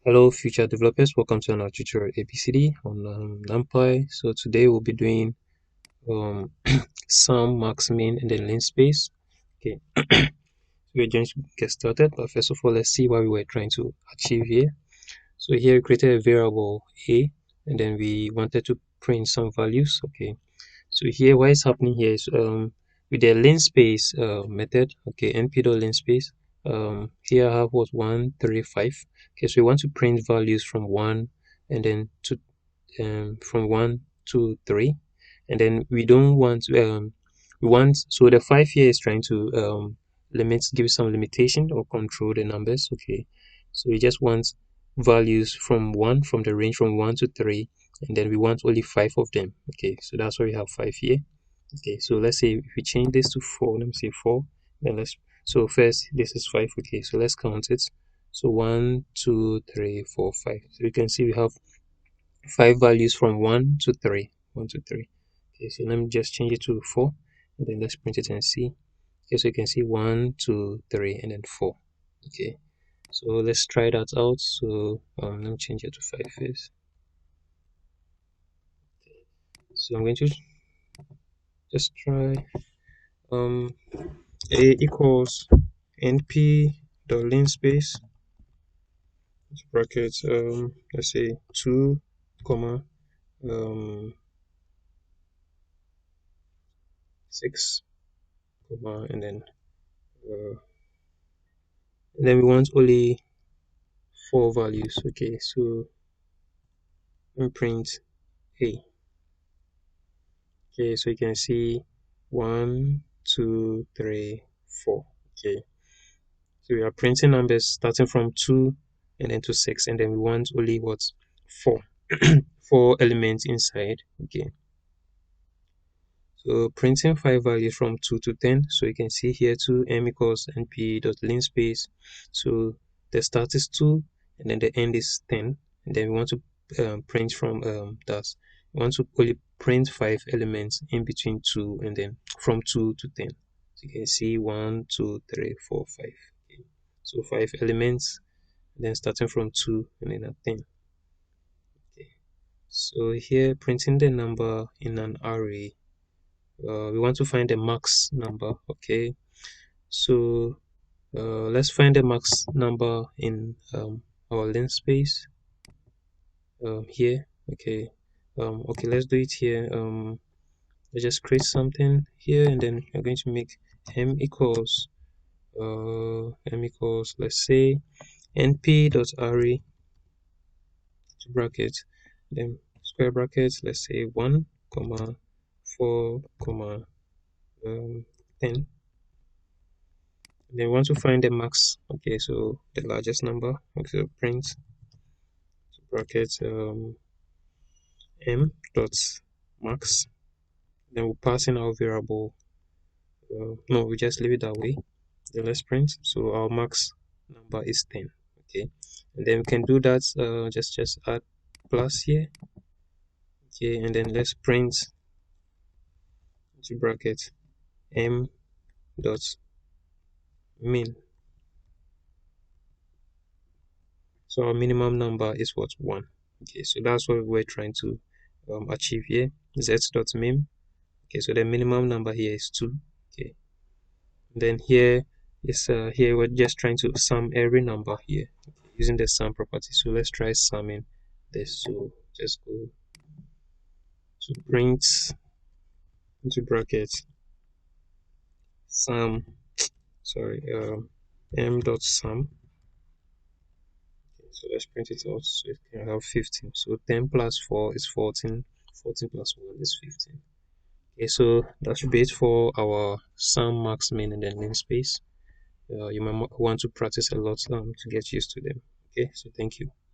Hello, future developers. Welcome to another tutorial ABCD on numpy. So today we'll be doing um, sum, max, min, and then linspace. Okay, we're going to get started. But first of all, let's see what we were trying to achieve here. So here we created a variable a, and then we wanted to print some values. Okay, so here what is happening here is with the linspace method. Okay, np.linspace. Here I have what 135. Okay, so we want to print values from 1 and then to from 1 to 3, and then we don't want we want, so the 5 here is trying to give some limitation or control the numbers. Okay, so we just want values from 1, from the range from 1 to 3, and then we want only 5 of them. Okay, so that's why we have 5 here. Okay, so let's say if we change this to 4, let me say 4, then let's, so first this is 5. Okay, so let's count it. So 1 2 3 4 5. So you can see we have 5 values from 1 to 3. 1 to 3. Okay, so let me just change it to 4, and then let's print it and see. Okay, so you can see 1 2 3 and then 4. Okay, so let's try that out. So let me change it to 5 first. So I'm going to just try a equals np.linspace brackets let's say 2 comma 6 comma and then we want only 4 values. Okay, so we print a. Okay, so you can see 1 2 3 4. Okay, so we are printing numbers starting from 2 and then to 6, and then we want only what 4 4 elements inside. Okay, so printing 5 values from 2 to 10. So you can see here 2m equals np.linspace. So the start is 2 and then the end is 10, and then we want to print from that. We want to only print 5 elements in between 2 and then from 2 to 10. So you can see 1 2 3 4 5. Okay. So 5 elements, then starting from 2 and then at 10. Okay. So here printing the number in an array. We want to find the max number. Okay, so let's find the max number in our linspace here. Okay, okay, let's do it here. Let's just create something here, and then we're going to make m equals let's say np.array bracket, then square brackets, let's say 1 comma 4 comma 10. Then we want to find the max. Okay, so the largest number. Okay, so print bracket m dot max. Then we'll pass in our variable. No, we just leave it that way. Then let's print. So our max number is 10. Okay, and then we can do that. Just add plus here. Okay, and then let's print into bracket m dot min. So our minimum number is what 1. Okay, so that's what we're trying to achieve here. Z.min. Okay, so the minimum number here is 2. Okay, and then here is here we're just trying to sum every number here, okay, using the sum property. So let's try summing this. So just go to print into brackets sum, sorry, m dot sum. Okay, so let's print it out. So it can have 15. So 10 plus 4 is 14. 14 plus 1 is 15. Okay, so that should be it for our sum, max, min, and then linspace. You might want to practice a lot to get used to them. Okay, so thank you.